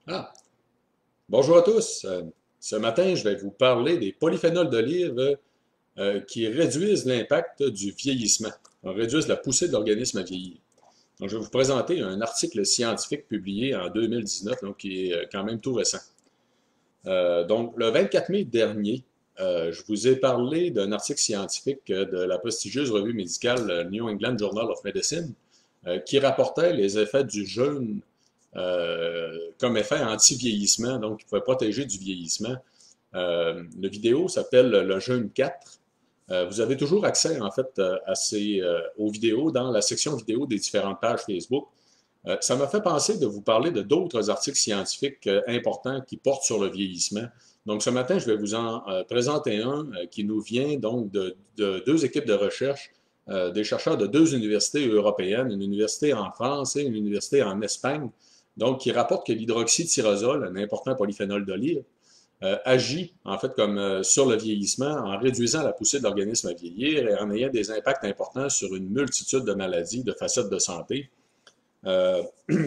Ah, bonjour à tous. Ce matin, je vais vous parler des polyphénols d'olive qui réduisent l'impact du vieillissement, réduisent la poussée de l'organisme à vieillir. Donc, je vais vous présenter un article scientifique publié en 2019, donc qui est quand même tout récent. Donc, le 24 mai dernier, je vous ai parlé d'un article scientifique de la prestigieuse revue médicale New England Journal of Medicine qui rapportait les effets du jeûne comme effet anti-vieillissement, donc qui pouvait protéger du vieillissement. La vidéo s'appelle le jeûne 4. Vous avez toujours accès en fait aux vidéos dans la section vidéo des différentes pages Facebook. Ça m'a fait penser de vous parler de d'autres articles scientifiques importants qui portent sur le vieillissement. Donc ce matin, je vais vous en présenter un qui nous vient donc de deux équipes de recherche, des chercheurs de deux universités européennes, une université en France et une université en Espagne, donc qui rapportent que l'hydroxytyrosol, un important polyphénol d'olive, agit en fait comme sur le vieillissement en réduisant la poussée de l'organisme à vieillir et en ayant des impacts importants sur une multitude de maladies, de facettes de santé. Euh,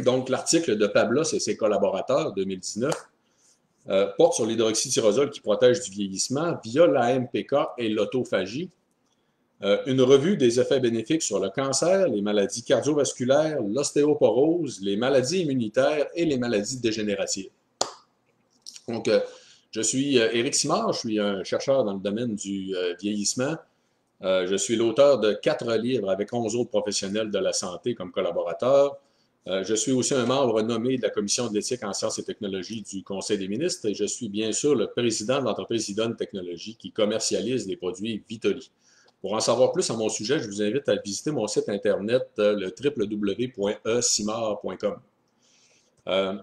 donc, l'article de Pablos et ses collaborateurs, 2019, porte sur l'hydroxytyrosol qui protège du vieillissement via l'AMPK et l'autophagie. Une revue des effets bénéfiques sur le cancer, les maladies cardiovasculaires, l'ostéoporose, les maladies immunitaires et les maladies dégénératives. Donc, je suis Éric Simard, je suis un chercheur dans le domaine du vieillissement. Je suis l'auteur de 4 livres avec 11 autres professionnels de la santé comme collaborateurs. Je suis aussi un membre nommé de la Commission de l'éthique en sciences et technologies du Conseil des ministres et je suis bien sûr le président de l'entreprise Idon Technologies qui commercialise les produits Vitoli. Pour en savoir plus à mon sujet, je vous invite à visiter mon site internet le www.esimard.com. Euh,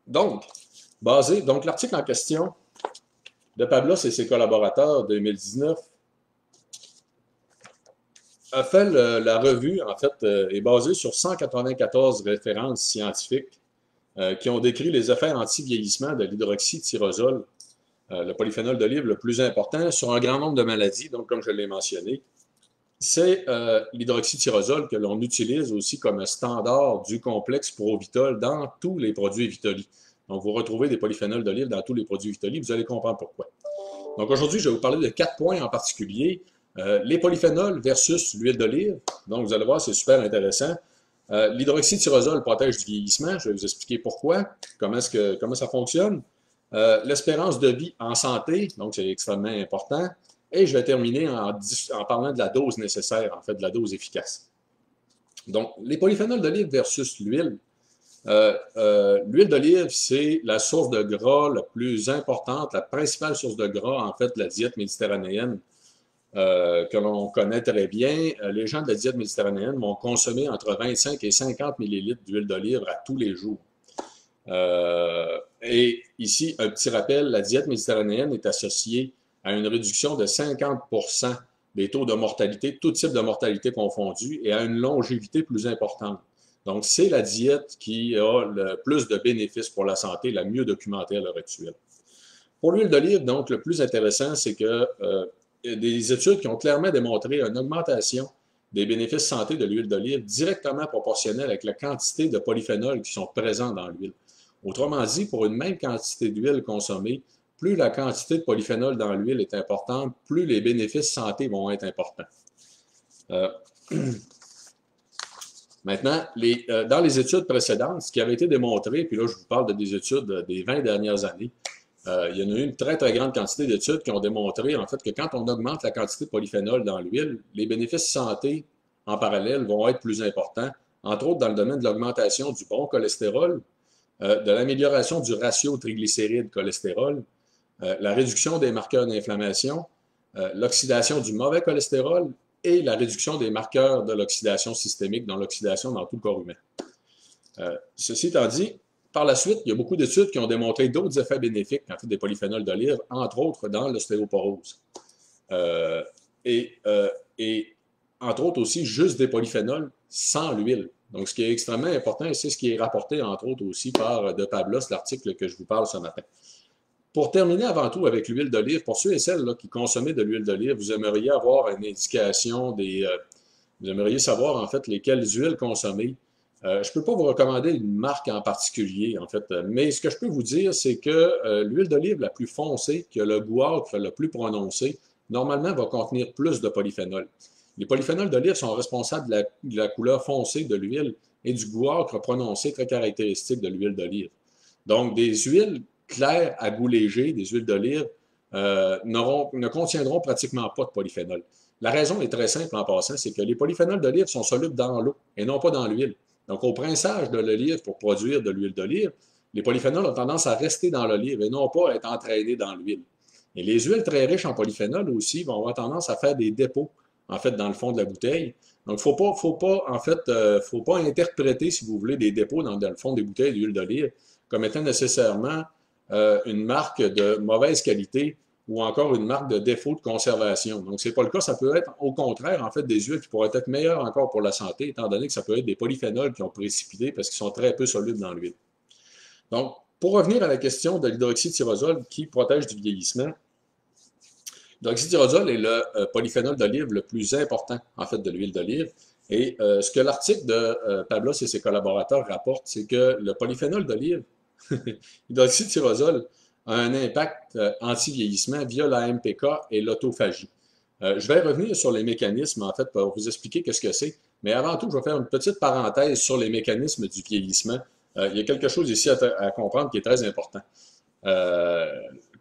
donc, donc l'article en question de Pablos et ses collaborateurs de 2019 a fait la revue, en fait, est basée sur 194 références scientifiques qui ont décrit les effets anti-vieillissement de l'hydroxytyrosol, le polyphénol d'olive le plus important, sur un grand nombre de maladies. Donc, comme je l'ai mentionné, c'est l'hydroxytyrosol que l'on utilise aussi comme standard du complexe Provitol dans tous les produits Vitoli. Donc, vous retrouvez des polyphénols d'olive dans tous les produits Vitoli, vous allez comprendre pourquoi. Donc, aujourd'hui, je vais vous parler de 4 points en particulier. Les polyphénols versus l'huile d'olive. Donc, vous allez voir, c'est super intéressant. L'hydroxytyrosol protège du vieillissement. Je vais vous expliquer pourquoi, comment ça fonctionne. L'espérance de vie en santé, donc c'est extrêmement important. Et je vais terminer en parlant de la dose nécessaire, en fait, de la dose efficace. Donc, les polyphénols d'olive versus l'huile. L'huile d'olive, c'est la source de gras la plus importante, la principale source de gras, en fait, de la diète méditerranéenne que l'on connaît très bien. Les gens de la diète méditerranéenne vont consommer entre 25 et 50 millilitres d'huile d'olive à tous les jours. Et ici, un petit rappel, la diète méditerranéenne est associée à une réduction de 50% des taux de mortalité, tout type de mortalité confondue, et à une longévité plus importante. Donc, c'est la diète qui a le plus de bénéfices pour la santé, la mieux documentée à l'heure actuelle. Pour l'huile d'olive, donc, le plus intéressant, c'est que des études qui ont clairement démontré une augmentation des bénéfices santé de l'huile d'olive directement proportionnelle avec la quantité de polyphénols qui sont présents dans l'huile. Autrement dit, pour une même quantité d'huile consommée, plus la quantité de polyphénol dans l'huile est importante, plus les bénéfices santé vont être importants. Euh, Maintenant, dans les études précédentes, ce qui avait été démontré, puis là je vous parle des études des 20 dernières années, il y en a eu une très, très grande quantité d'études qui ont démontré, en fait, que quand on augmente la quantité de polyphénol dans l'huile, les bénéfices santé en parallèle vont être plus importants, entre autres dans le domaine de l'augmentation du bon cholestérol, de l'amélioration du ratio triglycérides-cholestérol, la réduction des marqueurs d'inflammation, l'oxydation du mauvais cholestérol et la réduction des marqueurs de l'oxydation systémique, dans l'oxydation dans tout le corps humain. Ceci étant dit, par la suite, il y a beaucoup d'études qui ont démontré d'autres effets bénéfiques en fait, des polyphénols d'olive, entre autres dans l'ostéoporose. Euh, et, euh, et entre autres aussi juste des polyphénols sans l'huile. Donc, ce qui est extrêmement important, et c'est ce qui est rapporté, entre autres, aussi par de Pablos, l'article que je vous parle ce matin. Pour terminer avant tout avec l'huile d'olive, pour ceux et celles là, qui consomment de l'huile d'olive, vous aimeriez avoir une indication vous aimeriez savoir en fait lesquelles huiles consommer Je ne peux pas vous recommander une marque en particulier, en fait, mais ce que je peux vous dire, c'est que l'huile d'olive la plus foncée, qui a le goût âcre le plus prononcé, normalement va contenir plus de polyphénol. Les polyphénols d'olive sont responsables de la couleur foncée de l'huile et du goût âcre prononcé très caractéristique de l'huile d'olive. Donc, des huiles claires à goût léger, des huiles d'olive, ne contiendront pratiquement pas de polyphénol. La raison est très simple en passant, c'est que les polyphénols d'olive sont solubles dans l'eau et non pas dans l'huile. Donc, au pressage de l'olive pour produire de l'huile d'olive, les polyphénols ont tendance à rester dans l'olive et non pas à être entraînés dans l'huile. Et les huiles très riches en polyphénol aussi vont avoir tendance à faire des dépôts, en fait, dans le fond de la bouteille. Donc, faut pas interpréter, si vous voulez, des dépôts dans le fond des bouteilles d'huile d'olive comme étant nécessairement une marque de mauvaise qualité ou encore une marque de défaut de conservation. Donc, ce n'est pas le cas. Ça peut être, au contraire, en fait, des huiles qui pourraient être meilleures encore pour la santé, étant donné que ça peut être des polyphénols qui ont précipité parce qu'ils sont très peu solubles dans l'huile. Donc, pour revenir à la question de l'hydroxytyrosol qui protège du vieillissement, l'hydroxytyrosol est le polyphénol d'olive le plus important, en fait, de l'huile d'olive. Et ce que l'article de Pablos et ses collaborateurs rapportent, c'est que le polyphénol d'olive, l'hydroxytyrosol, a un impact anti-vieillissement via la MPK et l'autophagie. Je vais revenir sur les mécanismes, en fait, pour vous expliquer ce que c'est. Mais avant tout, je vais faire une petite parenthèse sur les mécanismes du vieillissement. Il y a quelque chose ici à comprendre qui est très important.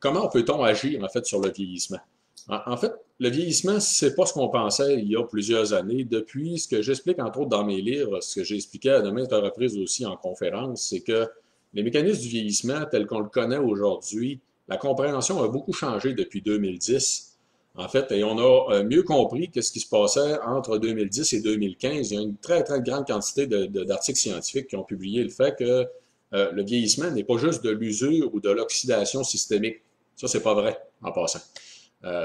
Comment peut-on agir, en fait, sur le vieillissement? En fait, le vieillissement, c'est pas ce qu'on pensait il y a plusieurs années. Depuis ce que j'explique, entre autres, dans mes livres, ce que j'ai expliqué à de maintes reprises aussi en conférence, c'est que les mécanismes du vieillissement, tels qu'on le connaît aujourd'hui, la compréhension a beaucoup changé depuis 2010. En fait, et on a mieux compris ce qui se passait entre 2010 et 2015. Il y a une très, très grande quantité d'articles scientifiques qui ont publié le fait que le vieillissement n'est pas juste de l'usure ou de l'oxydation systémique. Ça, c'est pas vrai, en passant.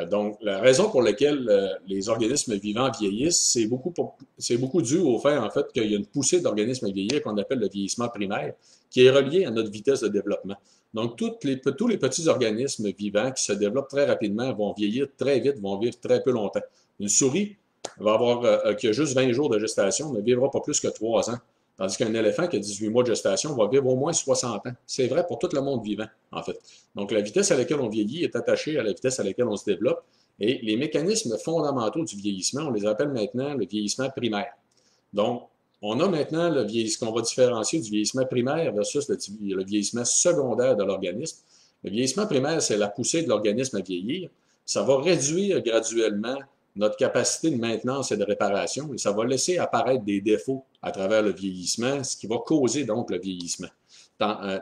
Donc, la raison pour laquelle les organismes vivants vieillissent, c'est beaucoup dû au fait, en fait, qu'il y a une poussée d'organismes à vieillir qu'on appelle le vieillissement primaire, qui est relié à notre vitesse de développement. Donc, tous les petits organismes vivants qui se développent très rapidement vont vieillir très vite, vont vivre très peu longtemps. Une souris qui a juste 20 jours de gestation ne vivra pas plus que 3 ans. Tandis qu'un éléphant qui a 18 mois de gestation va vivre au moins 60 ans. C'est vrai pour tout le monde vivant, en fait. Donc, la vitesse à laquelle on vieillit est attachée à la vitesse à laquelle on se développe. Et les mécanismes fondamentaux du vieillissement, on les appelle maintenant le vieillissement primaire. Donc, on a maintenant ce qu'on va différencier du vieillissement primaire versus le vieillissement secondaire de l'organisme. Le vieillissement primaire, c'est la poussée de l'organisme à vieillir. Ça va réduire graduellement notre capacité de maintenance et de réparation, et ça va laisser apparaître des défauts à travers le vieillissement, ce qui va causer donc le vieillissement.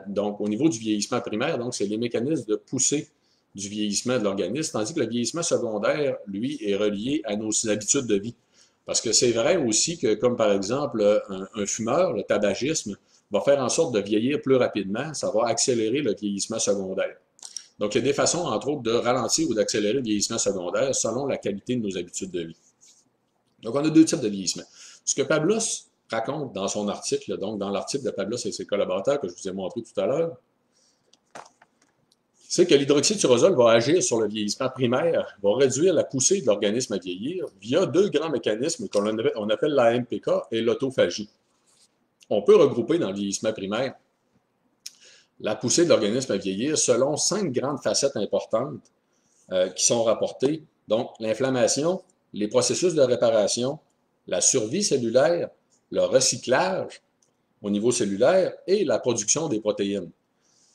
Donc, au niveau du vieillissement primaire, donc c'est les mécanismes de poussée du vieillissement de l'organisme, tandis que le vieillissement secondaire, lui, est relié à nos habitudes de vie. Parce que c'est vrai aussi que, comme par exemple, un fumeur, le tabagisme, va faire en sorte de vieillir plus rapidement, ça va accélérer le vieillissement secondaire. Donc, il y a des façons, entre autres, de ralentir ou d'accélérer le vieillissement secondaire selon la qualité de nos habitudes de vie. Donc, on a deux types de vieillissement. Ce que Pablos raconte dans son article, donc dans l'article de Pablos et ses collaborateurs que je vous ai montré tout à l'heure, c'est que l'hydroxytyrosol va agir sur le vieillissement primaire, va réduire la poussée de l'organisme à vieillir via deux grands mécanismes qu'on appelle la MPK et l'autophagie. On peut regrouper dans le vieillissement primaire la poussée de l'organisme à vieillir selon 5 grandes facettes importantes qui sont rapportées. Donc, l'inflammation, les processus de réparation, la survie cellulaire, le recyclage au niveau cellulaire et la production des protéines.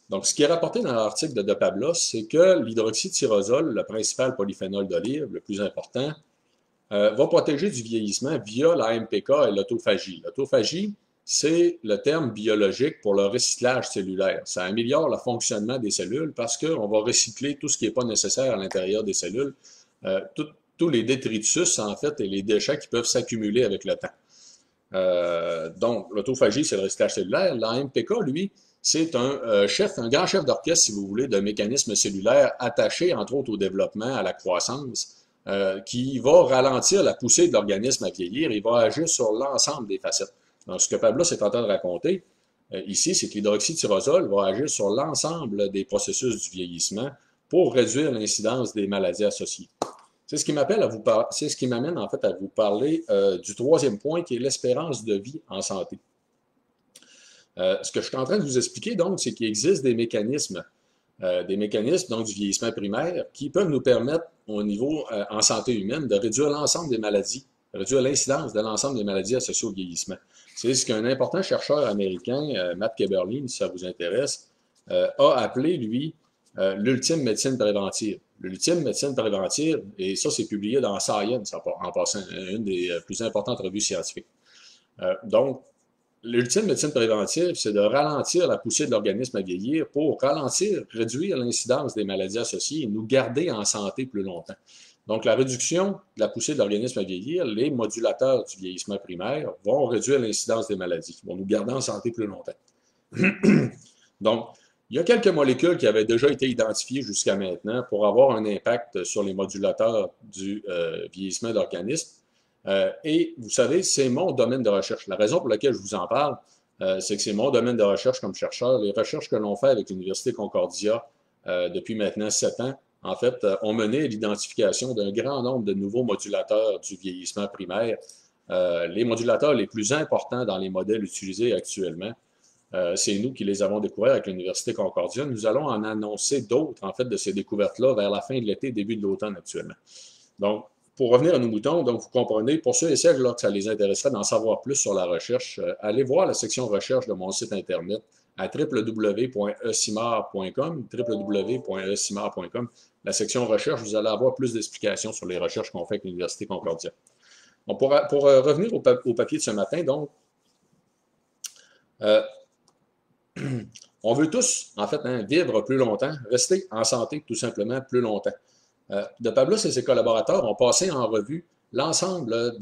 Donc, ce qui est rapporté dans l'article de Pablos, c'est que l'hydroxytyrosol, le principal polyphénol d'olive, le plus important, va protéger du vieillissement via la MPK et l'autophagie. L'autophagie, c'est le terme biologique pour le recyclage cellulaire. Ça améliore le fonctionnement des cellules parce qu'on va recycler tout ce qui n'est pas nécessaire à l'intérieur des cellules, tous les détritus, en fait, et les déchets qui peuvent s'accumuler avec le temps. Donc, l'autophagie, c'est le recyclage cellulaire. La MPK, lui, c'est un grand chef d'orchestre, si vous voulez, de mécanismes cellulaires attachés, entre autres, au développement, à la croissance, qui va ralentir la poussée de l'organisme à vieillir et va agir sur l'ensemble des facettes. Donc, ce que Pablos est en train de raconter ici, c'est que l'hydroxytyrosol va agir sur l'ensemble des processus du vieillissement pour réduire l'incidence des maladies associées. C'est ce qui m'amène en fait à vous parler du troisième point qui est l'espérance de vie en santé. Ce que je suis en train de vous expliquer, donc, c'est qu'il existe des mécanismes donc du vieillissement primaire, qui peuvent nous permettre, au niveau en santé humaine, de réduire l'ensemble des maladies, réduire l'incidence de l'ensemble des maladies associées au vieillissement. C'est ce qu'un important chercheur américain, Matt Kaeberlein, si ça vous intéresse, a appelé, lui, l'ultime médecine préventive. L'ultime médecine préventive, et ça, c'est publié dans Science, en passant, une des plus importantes revues scientifiques. Donc, l'ultime médecine préventive, c'est de ralentir la poussée de l'organisme à vieillir pour ralentir, réduire l'incidence des maladies associées et nous garder en santé plus longtemps. Donc, la réduction de la poussée de l'organisme à vieillir, les modulateurs du vieillissement primaire vont réduire l'incidence des maladies, vont nous garder en santé plus longtemps. Donc, il y a quelques molécules qui avaient déjà été identifiées jusqu'à maintenant pour avoir un impact sur les modulateurs du vieillissement d'organisme. Et vous savez, c'est mon domaine de recherche. La raison pour laquelle je vous en parle, c'est que c'est mon domaine de recherche comme chercheur. Les recherches que l'on fait avec l'Université Concordia depuis maintenant 7 ans, en fait, ont mené à l'identification d'un grand nombre de nouveaux modulateurs du vieillissement primaire. Les modulateurs les plus importants dans les modèles utilisés actuellement, c'est nous qui les avons découverts avec l'Université Concordia. Nous allons en annoncer d'autres, en fait, de ces découvertes-là vers la fin de l'été, début de l'automne actuellement. Donc, pour revenir à nos moutons, donc vous comprenez, pour ceux et celles là, que ça les intéresserait d'en savoir plus sur la recherche, allez voir la section recherche de mon site internet à www.ecimar.com, www.ecimar.com. La section recherche, vous allez avoir plus d'explications sur les recherches qu'on fait avec l'Université Concordia. Bon, pour revenir au papier de ce matin, donc, on veut tous, en fait, vivre plus longtemps, rester en santé tout simplement plus longtemps. De Pablos et ses collaborateurs ont passé en revue l'ensemble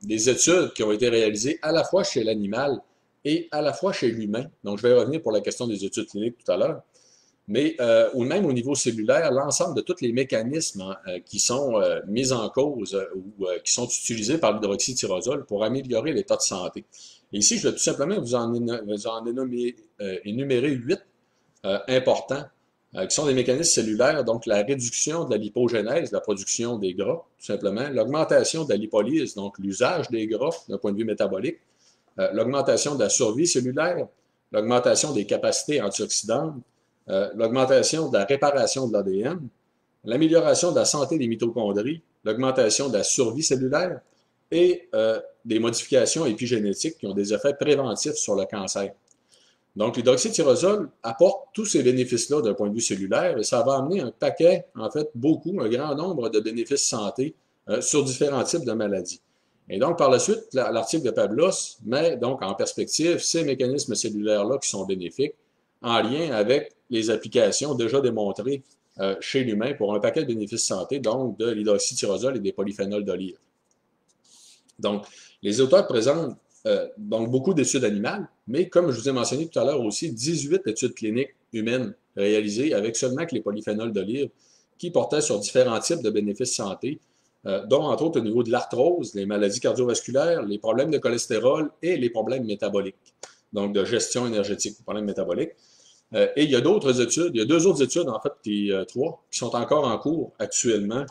des études qui ont été réalisées à la fois chez l'animal et à la fois chez l'humain. Donc, je vais revenir pour la question des études cliniques tout à l'heure. Mais ou même au niveau cellulaire, l'ensemble de tous les mécanismes qui sont mis en cause ou qui sont utilisés par l'hydroxytyrosol pour améliorer l'état de santé. Et ici, je vais tout simplement vous en énumérer 8 importants qui sont des mécanismes cellulaires, donc la réduction de la lipogénèse, la production des gras, tout simplement, l'augmentation de la lipolyse, donc l'usage des gras d'un point de vue métabolique, l'augmentation de la survie cellulaire, l'augmentation des capacités antioxydantes, l'augmentation de la réparation de l'ADN, l'amélioration de la santé des mitochondries, l'augmentation de la survie cellulaire et des modifications épigénétiques qui ont des effets préventifs sur le cancer. Donc, l'hydroxytyrosol apporte tous ces bénéfices-là d'un point de vue cellulaire et ça va amener un paquet, en fait, un grand nombre de bénéfices santé sur différents types de maladies. Et donc, par la suite, l'article de Pablos met donc en perspective ces mécanismes cellulaires-là qui sont bénéfiques en lien avec les applications déjà démontrées chez l'humain pour un paquet de bénéfices santé, donc de l'hydroxytyrosol et des polyphénols d'olive. Donc, les auteurs présentent donc beaucoup d'études animales, mais comme je vous ai mentionné tout à l'heure aussi, 18 études cliniques humaines réalisées avec seulement que les polyphénols d'olive qui portaient sur différents types de bénéfices santé, dont entre autres au niveau de l'arthrose, les maladies cardiovasculaires, les problèmes de cholestérol et les problèmes métaboliques, donc de gestion énergétique, les problèmes métaboliques. Et il y a d'autres études, il y a 2 autres études, en fait, puis 3, qui sont encore en cours actuellement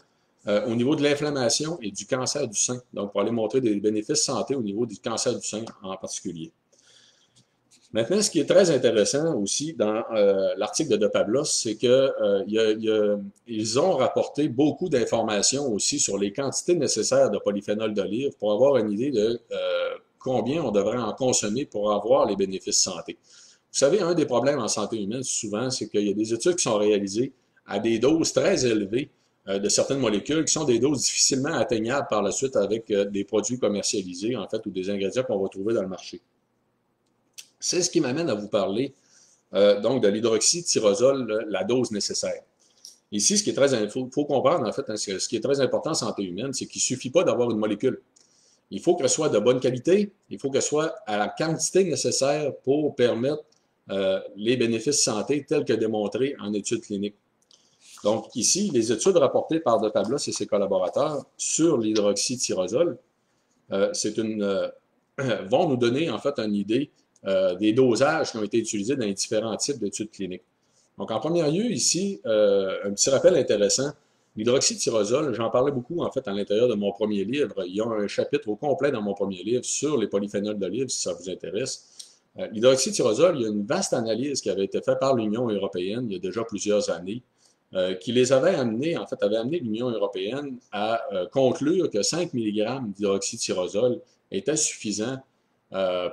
au niveau de l'inflammation et du cancer du sein. Donc, pour aller montrer des bénéfices santé au niveau du cancer du sein en particulier. Maintenant, ce qui est très intéressant aussi dans l'article de Pablos, c'est qu'ils ont rapporté beaucoup d'informations aussi sur les quantités nécessaires de polyphénol d'olive pour avoir une idée de combien on devrait en consommer pour avoir les bénéfices santé. Vous savez, un des problèmes en santé humaine, souvent, c'est qu'il y a des études qui sont réalisées à des doses très élevées de certaines molécules qui sont des doses difficilement atteignables par la suite avec des produits commercialisés, en fait, ou des ingrédients qu'on va trouver dans le marché. C'est ce qui m'amène à vous parler donc de l'hydroxytyrosol, la dose nécessaire. Ici, ce qui est très faut comprendre, en fait, ce qui est très important en santé humaine, c'est qu'il ne suffit pas d'avoir une molécule. Il faut qu'elle soit de bonne qualité, il faut qu'elle soit à la quantité nécessaire pour permettre les bénéfices santé tels que démontrés en études cliniques. Donc ici, les études rapportées par de Pablos et ses collaborateurs sur l'hydroxytyrosol vont nous donner en fait une idée des dosages qui ont été utilisés dans les différents types d'études cliniques. Donc en premier lieu, ici, un petit rappel intéressant, L'hydroxytyrosol, j'en parlais beaucoup en fait à l'intérieur de mon premier livre. Il y a un chapitre au complet dans mon premier livre sur les polyphénols d'olive, si ça vous intéresse. L'hydroxytyrosol, il y a une vaste analyse qui avait été faite par l'Union européenne il y a déjà plusieurs années, qui les avait amenés, en fait, avait amené l'Union européenne à conclure que 5 mg d'hydroxytyrosol était suffisant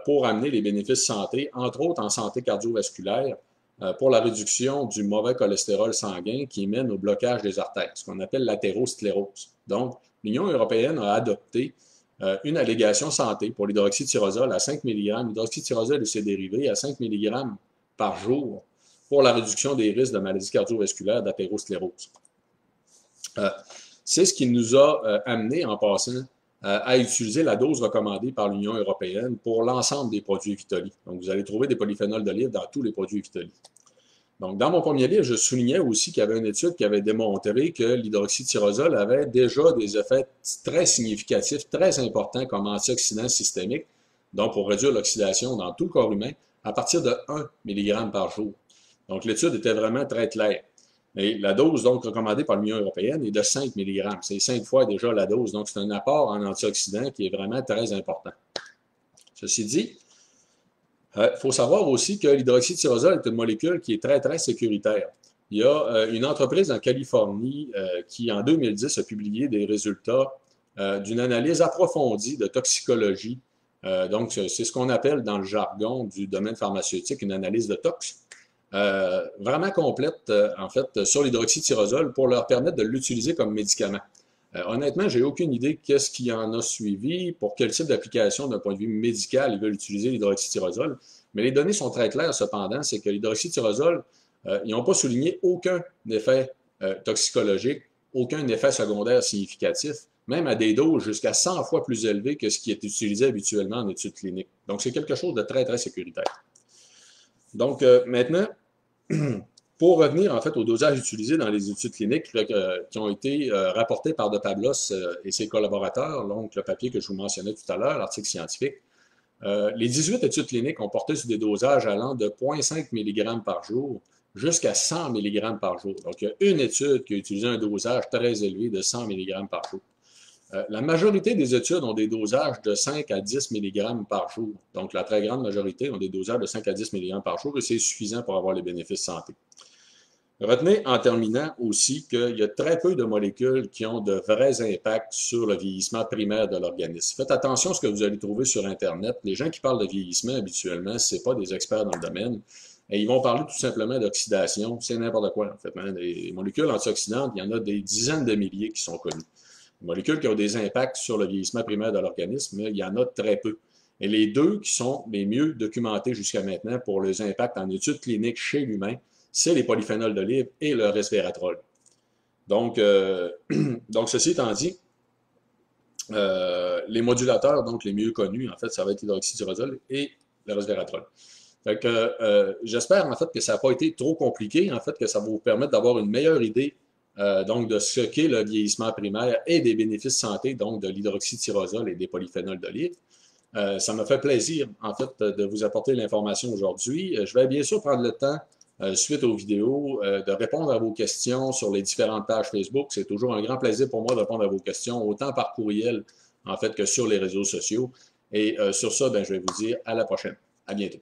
pour amener les bénéfices santé, entre autres en santé cardiovasculaire, pour la réduction du mauvais cholestérol sanguin qui mène au blocage des artères, ce qu'on appelle l'athérosclérose. Donc, l'Union européenne a adopté une allégation santé pour l'hydroxytyrosol à 5 mg, l'hydroxytyrosol et ses dérivés à 5 mg par jour pour la réduction des risques de maladies cardiovasculaires d'athérosclérose. C'est ce qui nous a amené en passant à utiliser la dose recommandée par l'Union européenne pour l'ensemble des produits Vitoli. Donc, vous allez trouver des polyphénols d'olive dans tous les produits Vitoli. Donc, dans mon premier livre, je soulignais aussi qu'il y avait une étude qui avait démontré que l'hydroxytyrosol avait déjà des effets très significatifs, très importants comme antioxydant systémique, donc pour réduire l'oxydation dans tout le corps humain, à partir de 1 mg par jour. Donc, l'étude était vraiment très claire. Et la dose donc recommandée par l'Union européenne est de 5 mg. C'est 5 fois déjà la dose. Donc, c'est un apport en antioxydants qui est vraiment très important. Ceci dit, il faut savoir aussi que l'hydroxytyrosol est une molécule qui est très, très sécuritaire. Il y a une entreprise en Californie qui, en 2010, a publié des résultats d'une analyse approfondie de toxicologie. Donc, c'est ce qu'on appelle dans le jargon du domaine pharmaceutique une analyse de tox. Vraiment complète, en fait, sur l'hydroxytyrosol pour leur permettre de l'utiliser comme médicament. Honnêtement, j'ai aucune idée qu'est-ce qui en a suivi, pour quel type d'application d'un point de vue médical ils veulent utiliser l'hydroxytyrosol. Mais les données sont très claires cependant, c'est que l'hydroxytyrosol, ils n'ont pas souligné aucun effet toxicologique, aucun effet secondaire significatif, même à des doses jusqu'à 100 fois plus élevées que ce qui est utilisé habituellement en études cliniques. Donc, c'est quelque chose de très, très sécuritaire. Donc, maintenant, pour revenir en fait au dosage utilisé dans les études cliniques qui ont été rapportées par De Pablos et ses collaborateurs, donc le papier que je vous mentionnais tout à l'heure, l'article scientifique, les 18 études cliniques ont porté sur des dosages allant de 0,5 mg par jour jusqu'à 100 mg par jour. Donc, il y a une étude qui a utilisé un dosage très élevé de 100 mg par jour. La majorité des études ont des dosages de 5 à 10 mg par jour. Donc, la très grande majorité ont des dosages de 5 à 10 mg par jour et c'est suffisant pour avoir les bénéfices santé. Retenez en terminant aussi qu'il y a très peu de molécules qui ont de vrais impacts sur le vieillissement primaire de l'organisme. Faites attention à ce que vous allez trouver sur Internet. Les gens qui parlent de vieillissement, habituellement, ce n'est pas des experts dans le domaine. Et ils vont parler tout simplement d'oxydation. C'est n'importe quoi, en fait. Les molécules antioxydantes, il y en a des dizaines de milliers qui sont connues. Les molécules qui ont des impacts sur le vieillissement primaire de l'organisme, il y en a très peu. Et les deux qui sont les mieux documentés jusqu'à maintenant pour les impacts en études cliniques chez l'humain, c'est les polyphénols d'olive et le resveratrol. Donc, ceci étant dit, les modulateurs, donc les mieux connus, en fait, ça va être l'hydroxytyrosol et le resveratrol. Fait que j'espère en fait que ça n'a pas été trop compliqué, en fait, que ça va vous permettre d'avoir une meilleure idée donc de ce qu'est le vieillissement primaire et des bénéfices santé, donc de l'hydroxytyrosol et des polyphénols d'olive. Ça m'a fait plaisir, en fait, de vous apporter l'information aujourd'hui. Je vais bien sûr prendre le temps, suite aux vidéos, de répondre à vos questions sur les différentes pages Facebook. C'est toujours un grand plaisir pour moi de répondre à vos questions, autant par courriel, en fait, que sur les réseaux sociaux. Et sur ça, ben, je vais vous dire à la prochaine. À bientôt.